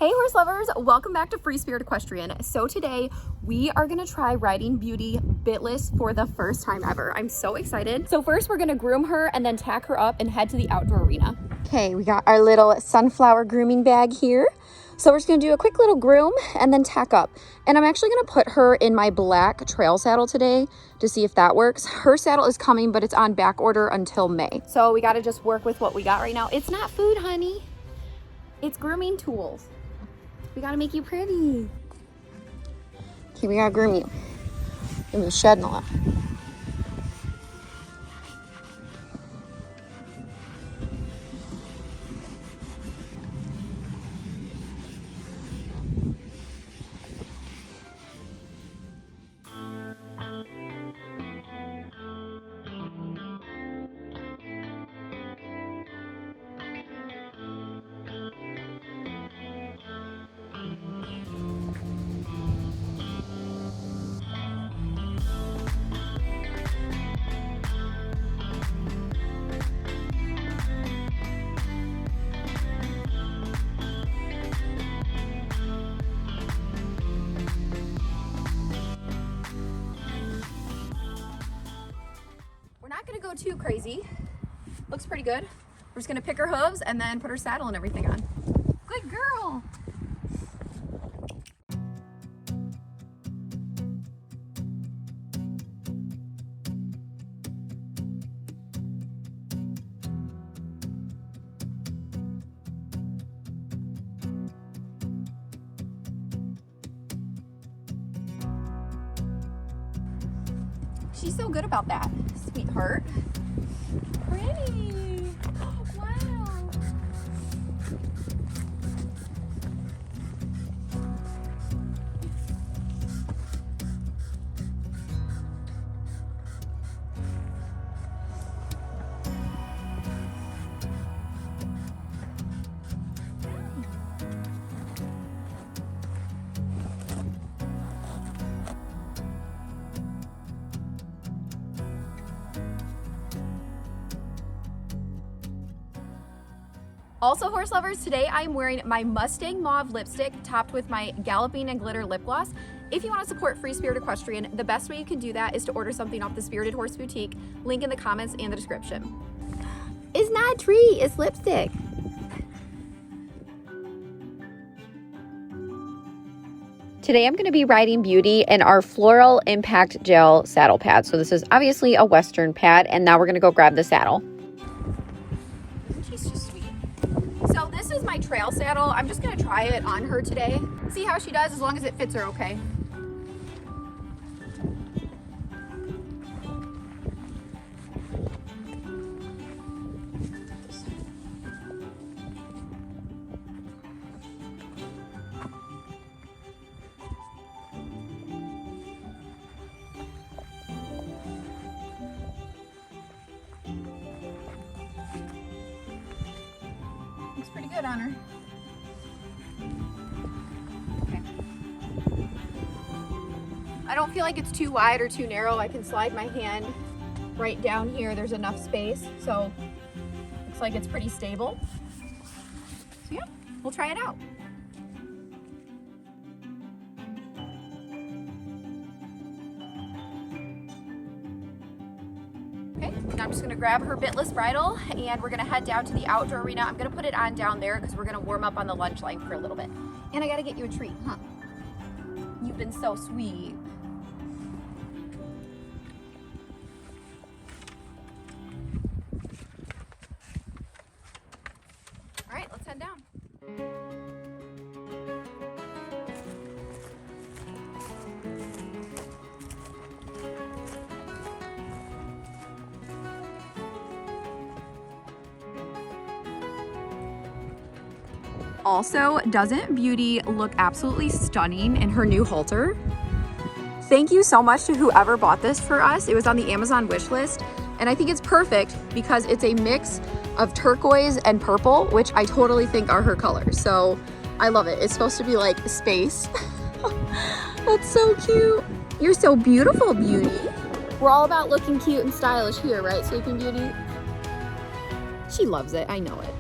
Hey horse lovers, welcome back to Free Spirit Equestrian. So today we are gonna try riding Beauty Bitless for the first time ever. I'm so excited. So first we're gonna groom her and then tack her up and head to the outdoor arena. Okay, we got our little sunflower grooming bag here. So we're just gonna do a quick little groom and then tack up. And I'm actually gonna put her in my black trail saddle today to see if that works. Her saddle is coming, but it's on back order until May. So we gotta just work with what we got right now. It's not food, honey. It's grooming tools. We gotta make you pretty. Okay, we gotta groom you. Give me a shed and a lot. Not gonna go too crazy. Looks pretty good. We're just gonna pick her hooves and then put her saddle and everything on. Good girl. She's so good about that, sweetheart. Pretty. Wow. Also, horse lovers, today I am wearing my Mustang Mauve lipstick topped with my Galloping and Glitter lip gloss. If you want to support Free Spirit Equestrian, the best way you can do that is to order something off the Spirited Horse Boutique. Link in the comments and the description. It's not a tree, it's lipstick. Today I'm going to be riding Beauty in our Floral Impact Gel saddle pad. So this is obviously a Western pad, and now we're going to go grab the saddle. She's just sweet. So this is my trail saddle. I'm just gonna try it on her today. See how she does, as long as it fits her okay. Looks pretty good on her. Okay. I don't feel like it's too wide or too narrow. I can slide my hand right down here. There's enough space, so looks like it's pretty stable. So yeah, we'll try it out. Okay, now I'm just gonna grab her bitless bridle and we're gonna head down to the outdoor arena. I'm gonna put it on down there because we're gonna warm up on the lunge line for a little bit. And I gotta get you a treat, huh? You've been so sweet. All right, let's head down. Also, doesn't Beauty look absolutely stunning in her new halter? Thank you so much to whoever bought this for us. It was on the Amazon wish list, and I think it's perfect because it's a mix of turquoise and purple, which I totally think are her colors. So I love it. It's supposed to be like space. That's so cute. You're so beautiful, Beauty. We're all about looking cute and stylish here, right, Sleeping Beauty? She loves it, I know it.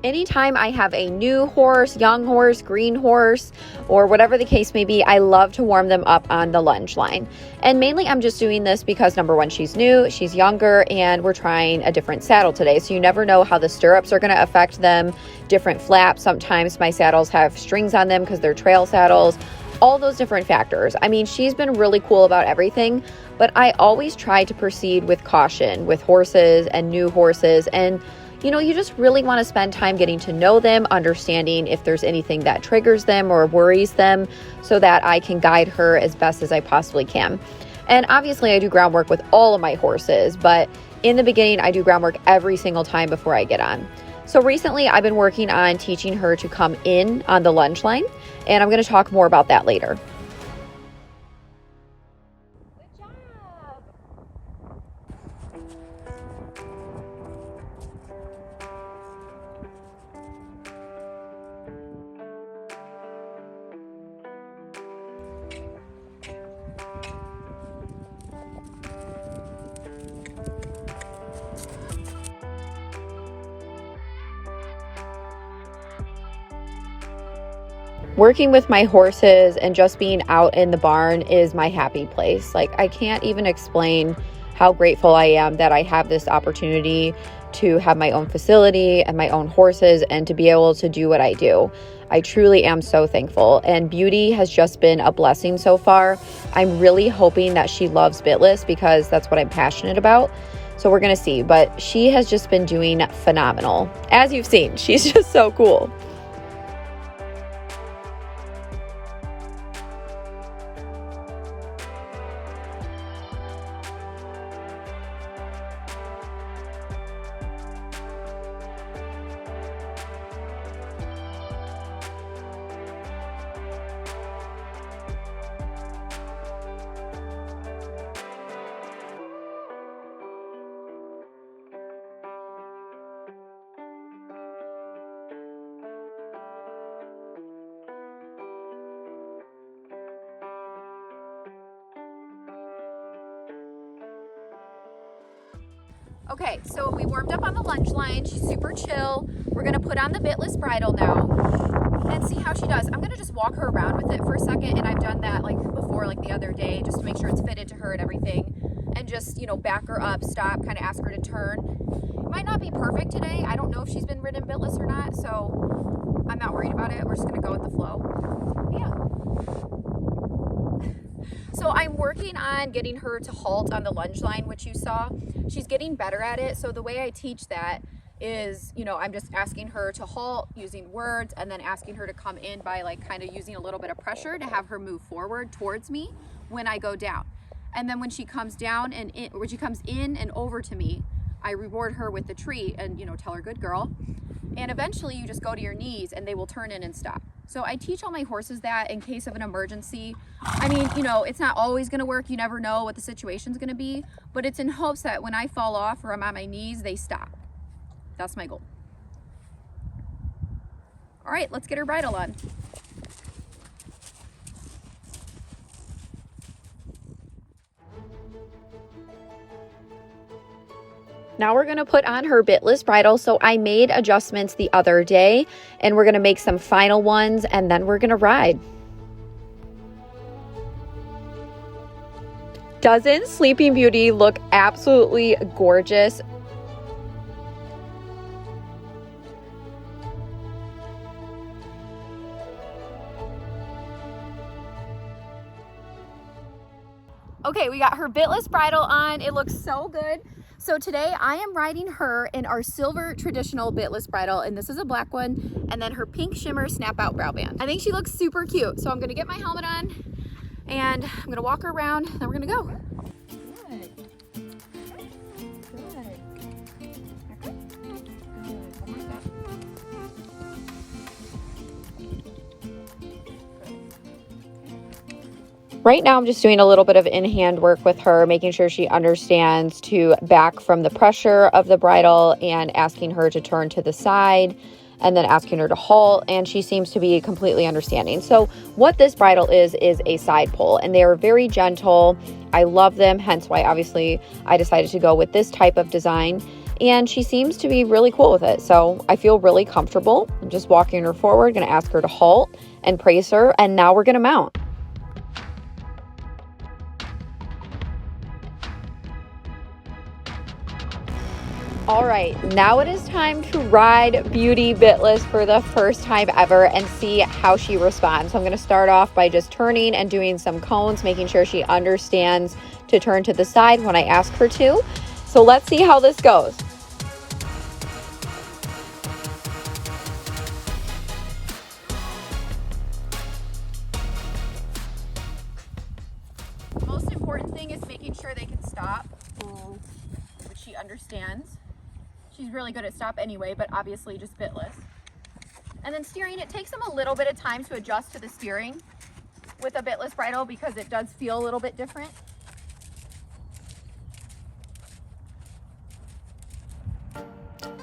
Anytime I have a new horse, young horse, green horse, or whatever the case may be, I love to warm them up on the lunge line. And mainly I'm just doing this because number one, she's new, she's younger, and we're trying a different saddle today. So you never know how the stirrups are going to affect them, different flaps. Sometimes my saddles have strings on them because they're trail saddles, all those different factors. I mean, she's been really cool about everything, but I always try to proceed with caution with horses and new horses. And you know, you just really want to spend time getting to know them, understanding if there's anything that triggers them or worries them so that I can guide her as best as I possibly can. And obviously I do groundwork with all of my horses, but in the beginning I do groundwork every single time before I get on. So recently I've been working on teaching her to come in on the lunge line, and I'm going to talk more about that later. Working with my horses and just being out in the barn is my happy place. Like, I can't even explain how grateful I am that I have this opportunity to have my own facility and my own horses and to be able to do what I do. I truly am so thankful, and Beauty has just been a blessing so far. I'm really hoping that she loves Bitless because that's what I'm passionate about. So we're going to see, but she has just been doing phenomenal. As you've seen, she's just so cool. Okay, so we warmed up on the lunge line. She's super chill. We're gonna put on the Bitless bridle now and see how she does. I'm gonna just walk her around with it for a second, and I've done that like before, like the other day, just to make sure it's fitted to her and everything, and just, you know, back her up, stop, kind of ask her to turn. It might not be perfect today. I don't know if she's been ridden Bitless or not, so I'm not worried about it. We're just gonna go with the flow. Yeah. So I'm working on getting her to halt on the lunge line, which you saw. She's getting better at it. So the way I teach that is, you know, I'm just asking her to halt using words, and then asking her to come in by like kind of using a little bit of pressure to have her move forward towards me when I go down. And then when she comes down and when she comes in and over to me, I reward her with the treat and, you know, tell her good girl. And eventually you just go to your knees and they will turn in and stop. So I teach all my horses that in case of an emergency. I mean, you know, it's not always going to work. You never know what the situation's going to be, but it's in hopes that when I fall off or I'm on my knees, they stop. That's my goal. All right, let's get her bridle on. Now we're gonna put on her Bitless bridle. So I made adjustments the other day, and we're gonna make some final ones, and then we're gonna ride. Doesn't Sleeping Beauty look absolutely gorgeous? Okay, we got her Bitless bridle on. It looks so good. So today I am riding her in our silver traditional Bitless bridle, and this is a black one, and then her pink shimmer snap out brow band. I think she looks super cute. So I'm gonna get my helmet on and I'm gonna walk her around, then we're gonna go. Good. Right now I'm just doing a little bit of in-hand work with her, making sure she understands to back from the pressure of the bridle and asking her to turn to the side and then asking her to halt, and she seems to be completely understanding. So what this bridle is a side pull, and they are very gentle. I love them, hence why obviously I decided to go with this type of design. and she seems to be really cool with it. So I feel really comfortable. I'm just walking her forward, gonna ask her to halt and praise her, and now we're gonna mount. All right, now it is time to ride Beauty Bitless for the first time ever and see how she responds. So I'm gonna start off by just turning and doing some cones, making sure she understands to turn to the side when I ask her to. So let's see how this goes. Most important thing is making sure they can stop, which she understands. She's really good at stop anyway, but obviously just bitless. And then steering, it takes them a little bit of time to adjust to the steering with a bitless bridle because it does feel a little bit different.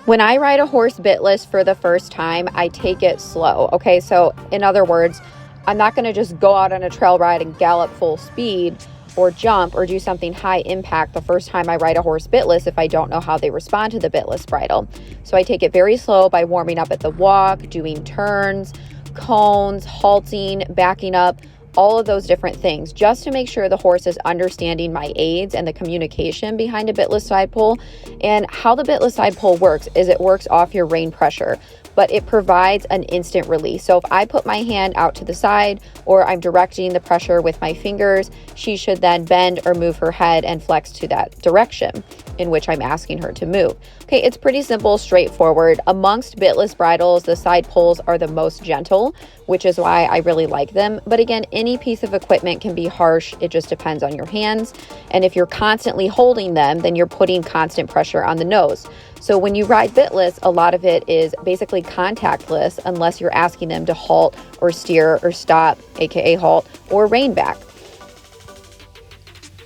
When I ride a horse bitless for the first time, I take it slow. Okay, so in other words, I'm not gonna just go out on a trail ride and gallop full speed or jump or do something high impact the first time I ride a horse bitless if I don't know how they respond to the bitless bridle. So I take it very slow by warming up at the walk, doing turns, cones, halting, backing up, all of those different things, just to make sure the horse is understanding my aids and the communication behind a bitless side pull. And how the bitless side pull works is it works off your rein pressure, but it provides an instant release. So if I put my hand out to the side or I'm directing the pressure with my fingers, she should then bend or move her head and flex to that direction in which I'm asking her to move. Okay, it's pretty simple, straightforward. Amongst bitless bridles, the side pulls are the most gentle, which is why I really like them. But again, any piece of equipment can be harsh. It just depends on your hands. And if you're constantly holding them, then you're putting constant pressure on the nose. So when you ride bitless, a lot of it is basically contactless unless you're asking them to halt or steer or stop, aka halt, or rein back.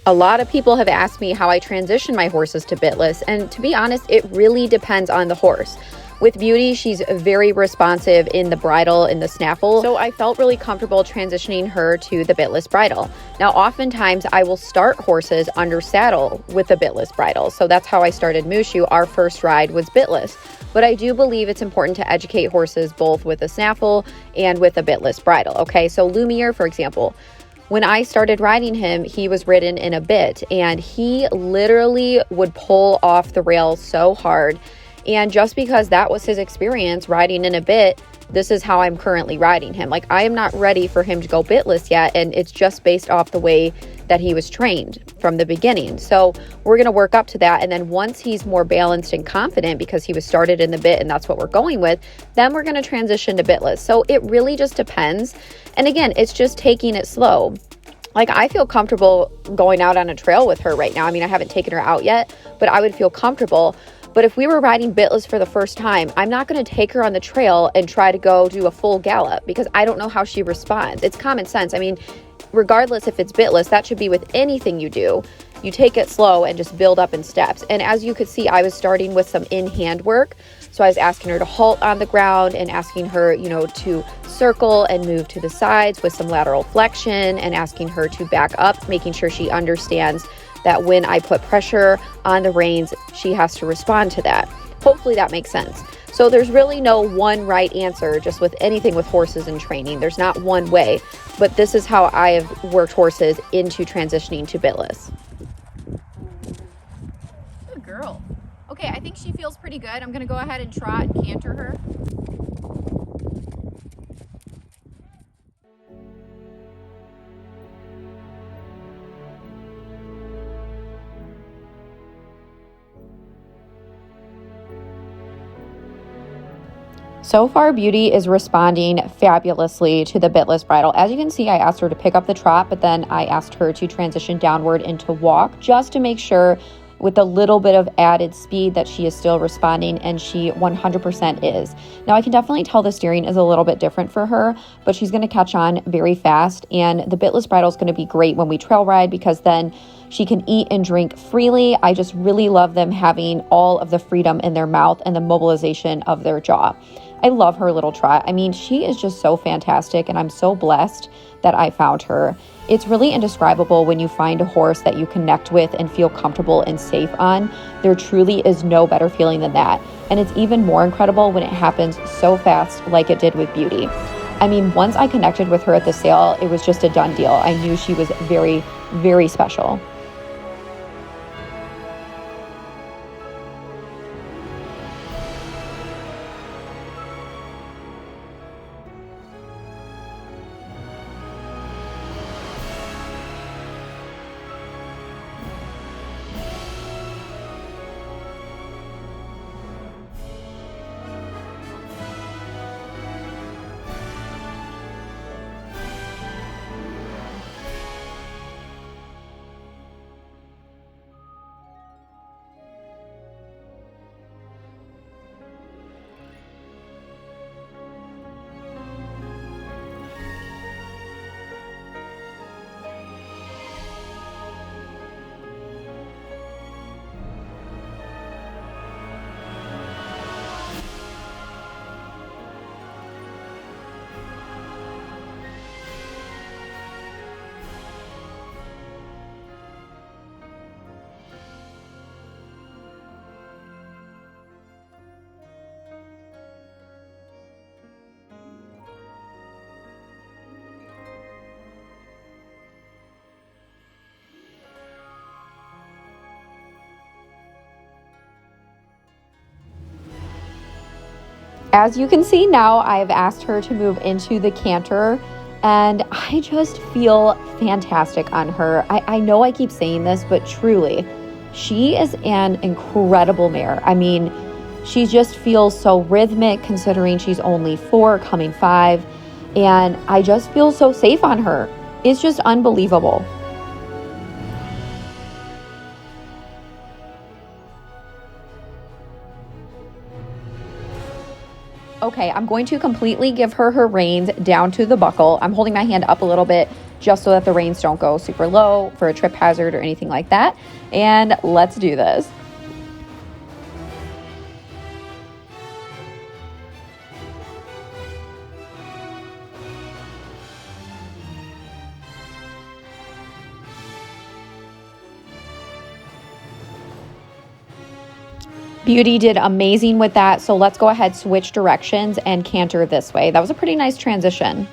A lot of people have asked me how I transition my horses to bitless, and to be honest, it really depends on the horse. With Beauty, she's very responsive in the bridle, in the snaffle, so I felt really comfortable transitioning her to the bitless bridle. Now, oftentimes I will start horses under saddle with a bitless bridle, so that's how I started Mushu. Our first ride was bitless, but I do believe it's important to educate horses both with a snaffle and with a bitless bridle. Okay, so Lumiere, for example, when I started riding him, he was ridden in a bit, and he literally would pull off the rails so hard. And just because that was his experience riding in a bit, this is how I'm currently riding him. Like, I am not ready for him to go bitless yet, and it's just based off the way that he was trained from the beginning. So we're going to work up to that, and then once he's more balanced and confident because he was started in the bit and that's what we're going with, then we're going to transition to bitless. So it really just depends. And again, it's just taking it slow. Like, I feel comfortable going out on a trail with her right now. I mean, I haven't taken her out yet, but I would feel comfortable. But if we were riding bitless for the first time, I'm not going to take her on the trail and try to go do a full gallop because I don't know how she responds. It's common sense. I mean, regardless if it's bitless, that should be with anything you do. You take it slow and just build up in steps. And as you could see, I was starting with some in-hand work. So I was asking her to halt on the ground and asking her, to circle and move to the sides with some lateral flexion and asking her to back up, making sure she understands that when I put pressure on the reins, she has to respond to that. Hopefully that makes sense. So there's really no one right answer just with anything with horses and training. There's not one way, but this is how I have worked horses into transitioning to bitless. Good girl. Okay, I think she feels pretty good. I'm gonna go ahead and trot and canter her. So far, Beauty is responding fabulously to the bitless bridle. As you can see, I asked her to pick up the trot, but then I asked her to transition downward into walk just to make sure with a little bit of added speed that she is still responding, and she 100% is. Now, I can definitely tell the steering is a little bit different for her, but she's going to catch on very fast, and the bitless bridle is going to be great when we trail ride because then she can eat and drink freely. I just really love them having all of the freedom in their mouth and the mobilization of their jaw. I love her little trot. I mean, she is just so fantastic, and I'm so blessed that I found her. It's really indescribable when you find a horse that you connect with and feel comfortable and safe on. There truly is no better feeling than that. And it's even more incredible when it happens so fast like it did with Beauty. I mean, once I connected with her at the sale, it was just a done deal. I knew she was very, very special. As you can see now, I've asked her to move into the canter, and I just feel fantastic on her. I know I keep saying this, but truly, she is an incredible mare. I mean, she just feels so rhythmic considering she's only 4, coming 5, and I just feel so safe on her. It's just unbelievable. Okay, I'm going to completely give her her reins down to the buckle. I'm holding my hand up a little bit just so that the reins don't go super low for a trip hazard or anything like that. And let's do this. Beauty did amazing with that, so let's go ahead, switch directions, and canter this way. That was a pretty nice transition.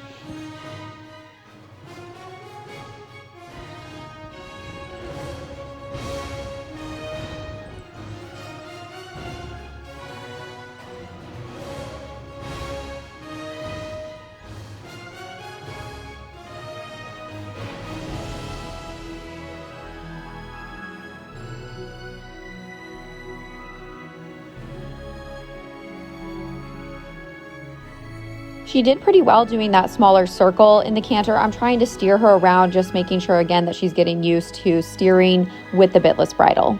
She did pretty well doing that smaller circle in the canter. I'm trying to steer her around, just making sure again that she's getting used to steering with the bitless bridle.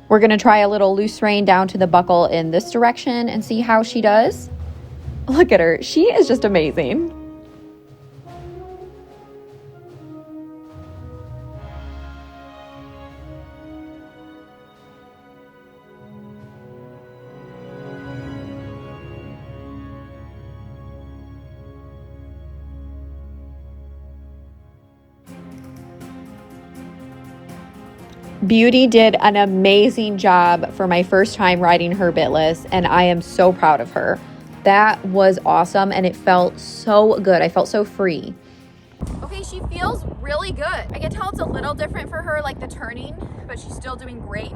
We're going to try a little loose rein down to the buckle in this direction and see how she does. Look at her. She is just amazing. Beauty did an amazing job for my first time riding her bitless, and I am so proud of her. That was awesome, and it felt so good. I felt so free. Okay, she feels really good. I can tell it's a little different for her, like the turning, but she's still doing great.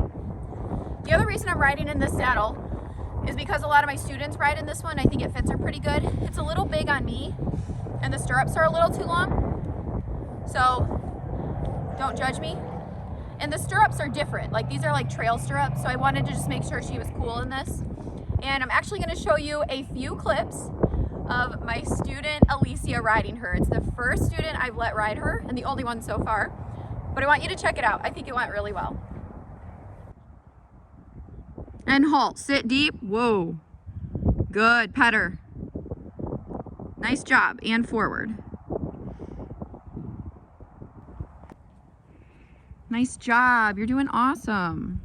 The other reason I'm riding in this saddle is because a lot of my students ride in this one. I think it fits her pretty good. It's a little big on me, and the stirrups are a little too long, so don't judge me. And the stirrups are different. Like, these are like trail stirrups, so I wanted to just make sure she was cool in this. And I'm actually going to show you a few clips of my student Alicia riding her. It's the first student I've let ride her and the only one so far, but I want you to check it out. I think it went really well. And halt, sit deep. Whoa, good, pet her. Nice job. And forward. Nice job. You're doing awesome.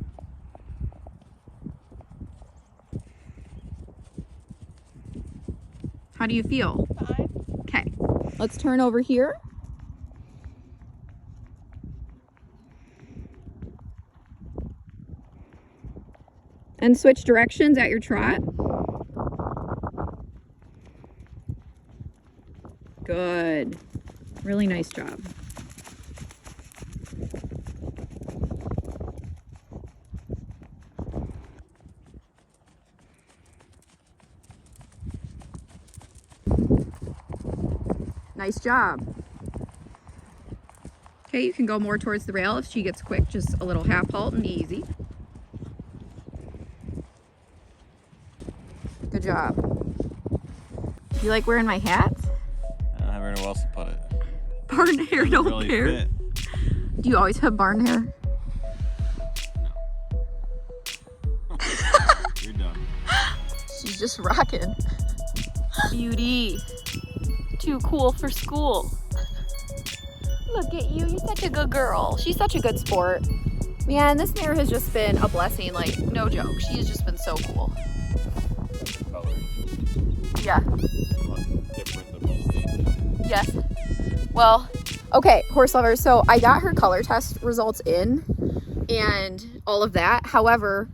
How do you feel? Fine. Okay. Let's turn over here. And switch directions at your trot. Good. Really nice job. Nice job. Okay, you can go more towards the rail if she gets quick, just a little half halt and easy. Good job. You like wearing my hat? I don't have anywhere else to put it. Barn hair don't Really care. fit. Do you always have barn hair? No. You're done. She's just rocking. Beauty. Too cool for school. Look at you, you're such a good girl. She's such a good sport. Man, this mare has just been a blessing, like, no joke. She has just been so cool. Color. Yeah. Different than most people. Yes. Well, okay, horse lovers, so I got her color test results in and all of that. However,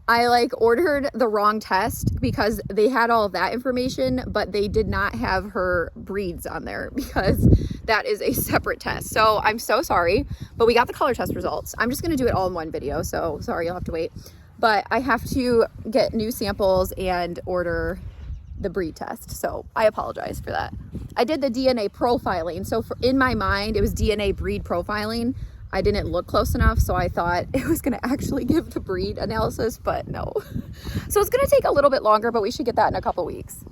I ordered the wrong test because they had all of that information, but they did not have her breeds on there because that is a separate test. So I'm so sorry, but we got the color test results. I'm just gonna do it all in one video, so sorry, you'll have to wait. But I have to get new samples and order the breed test, so I apologize for that. I did the DNA profiling, so in my mind, it was DNA breed profiling. I didn't look close enough, so I thought it was gonna actually give the breed analysis, but no. So it's gonna take a little bit longer, but we should get that in a couple weeks.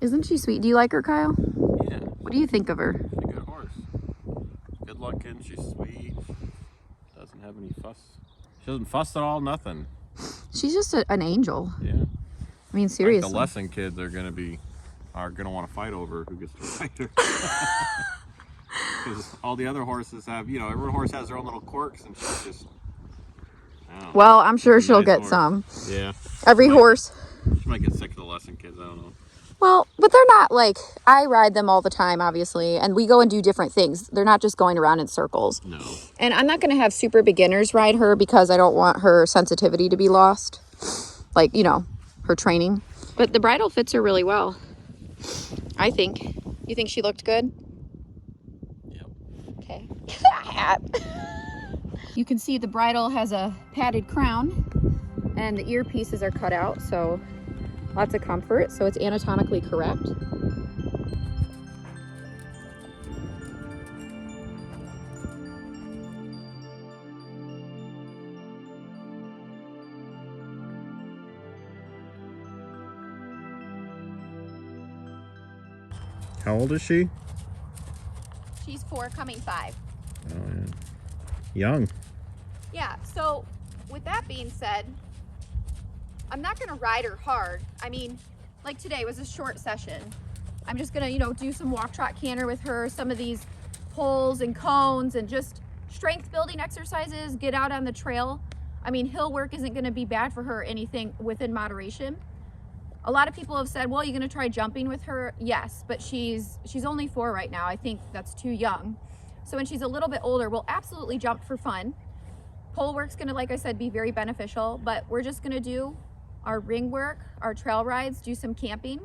Isn't she sweet? Do you like her, Kyle? Yeah. What do you think of her? She's a good horse. Good looking, she's sweet. Doesn't have any fuss. She doesn't fuss at all, nothing. She's just an angel. Yeah. I mean, seriously. Like the lesson kids are gonna want to fight over who gets to ride her. Because all the other horses have, every horse has their own little quirks, and she's just. Well, I'm sure she'll nice get horse. some. Yeah. Every horse. She might get sick of the lesson kids. I don't know. Well, but they're not I ride them all the time, obviously, and we go and do different things. They're not just going around in circles. No. And I'm not going to have super beginners ride her because I don't want her sensitivity to be lost. Her training. But the bridle fits her really well, I think. You think she looked good? Yep. Okay. Hat. You can see the bridle has a padded crown and the earpieces are cut out, so lots of comfort, so it's anatomically correct. How old is she? She's 4, coming 5. Oh, yeah. Young. Yeah, so with that being said, I'm not gonna ride her hard. I mean, like today was a short session. I'm just gonna, do some walk, trot, canter with her, some of these pulls and cones and just strength building exercises, get out on the trail. I mean, hill work isn't gonna be bad for her, anything within moderation. A lot of people have said, well, you're gonna try jumping with her? Yes, but she's only 4 right now. I think that's too young. So when she's a little bit older, we'll absolutely jump for fun. Pole work's gonna, like I said, be very beneficial, but we're just gonna do our ring work, our trail rides, do some camping.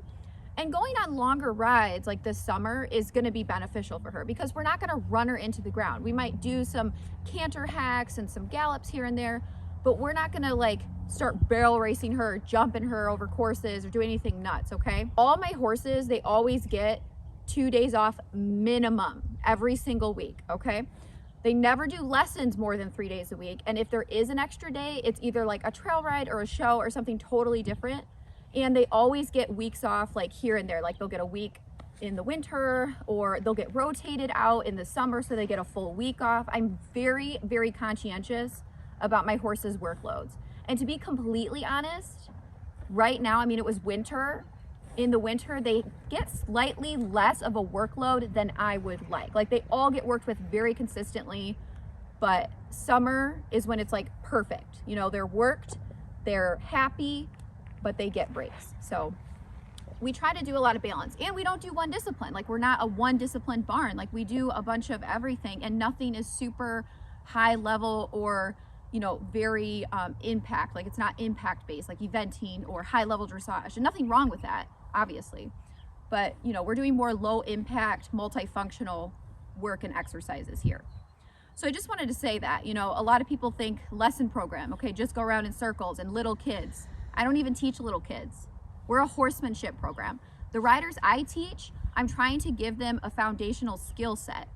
And going on longer rides like this summer is gonna be beneficial for her because we're not gonna run her into the ground. We might do some canter hacks and some gallops here and there, but we're not gonna start barrel racing her, jumping her over courses or do anything nuts, okay? All my horses, they always get 2 days off minimum every single week, okay? They never do lessons more than 3 days a week. And if there is an extra day, it's either a trail ride or a show or something totally different. And they always get weeks off here and there. They'll get a week in the winter or they'll get rotated out in the summer so they get a full week off. I'm very, very conscientious about my horses' workloads. And to be completely honest, right now, I mean, it was winter in the winter, they get slightly less of a workload than I would like. Like, they all get worked with very consistently, but summer is when it's like perfect. You know, they're worked, they're happy, but they get breaks. So we try to do a lot of balance, and we don't do one discipline. Like, we're not a one discipline barn. Like, we do a bunch of everything, and nothing is super high level or, you know, very impact. Like, it's not impact based, like eventing or high level dressage, and nothing wrong with that, obviously. But, you know, we're doing more low impact, multifunctional work and exercises here. So I just wanted to say that, you know, a lot of people think lesson program, okay, just go around in circles and little kids. I don't even teach little kids. We're a horsemanship program. The riders I teach, I'm trying to give them a foundational skill set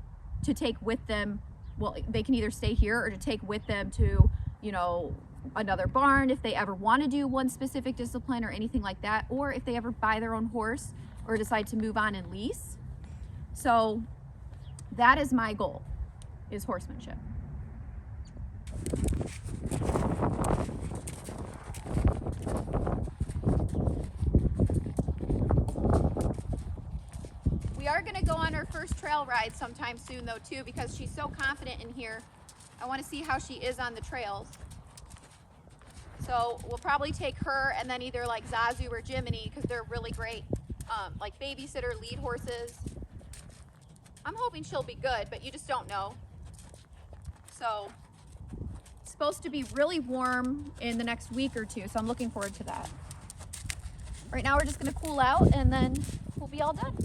to take with them. Well, they can either stay here or to take with them to, you know, another barn if they ever want to do one specific discipline or anything like that, or if they ever buy their own horse or decide to move on and lease. So that is my goal, is horsemanship. We are going to go on our first trail ride sometime soon though too, because she's so confident in here. I want to see how she is on the trails. So we'll probably take her and then either like Zazu or Jiminy, because they're really great like babysitter lead horses. I'm hoping she'll be good, but you just don't know. So it's supposed to be really warm in the next week or two, so I'm looking forward to that. Right now we're just going to cool out and then we'll be all done.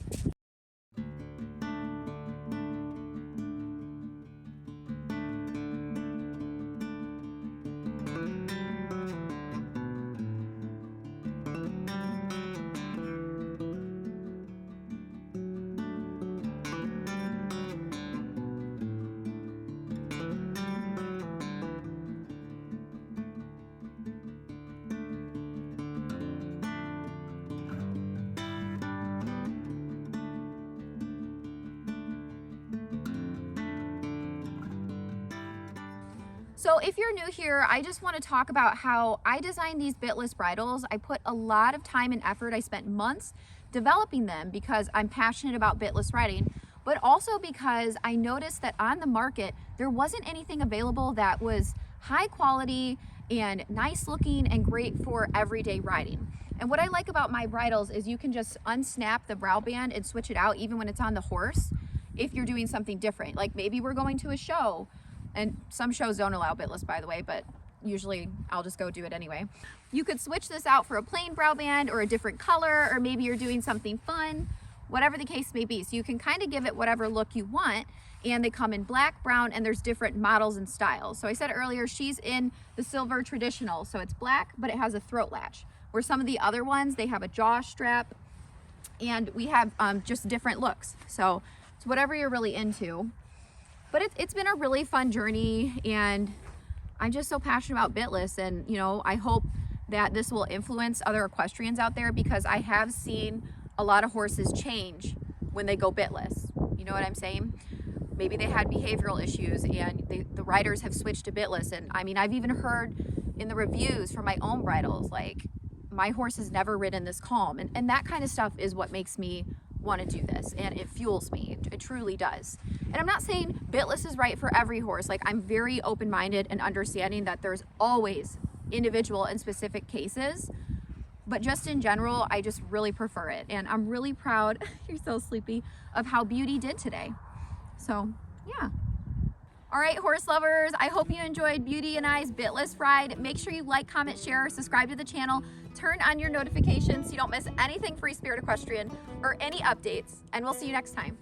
So if you're new here, I just want to talk about how I designed these bitless bridles. I put a lot of time and effort. I spent months developing them because I'm passionate about bitless riding, but also because I noticed that on the market, there wasn't anything available that was high quality and nice looking and great for everyday riding. And what I like about my bridles is you can just unsnap the brow band and switch it out even when it's on the horse if you're doing something different. Like maybe we're going to a show, and some shows don't allow bitless, by the way, but usually I'll just go do it anyway. You could switch this out for a plain brow band or a different color, or maybe you're doing something fun, whatever the case may be. So you can kind of give it whatever look you want, and they come in black, brown, and there's different models and styles. So I said earlier, she's in the silver traditional, so it's black, but it has a throat latch. Where some of the other ones, they have a jaw strap, and we have just different looks. So it's whatever you're really into. But it's been a really fun journey, and I'm just so passionate about bitless, and you know, I hope that this will influence other equestrians out there, because I have seen a lot of horses change when they go bitless. You know what I'm saying? Maybe they had behavioral issues and the riders have switched to bitless. And I mean, I've even heard in the reviews for my own bridles, like, my horse has never ridden this calm, and that kind of stuff is what makes me want to do this, and it fuels me. It truly does. And I'm not saying bitless is right for every horse. Like, I'm very open-minded and understanding that there's always individual and specific cases, but just in general, I just really prefer it. And I'm really proud, you're so sleepy, of how Beauty did today. So yeah. All right, horse lovers, I hope you enjoyed Beauty and I's bitless ride. Make sure you like, comment, share, subscribe to the channel, turn on your notifications so you don't miss anything Free Spirit Equestrian or any updates, and we'll see you next time.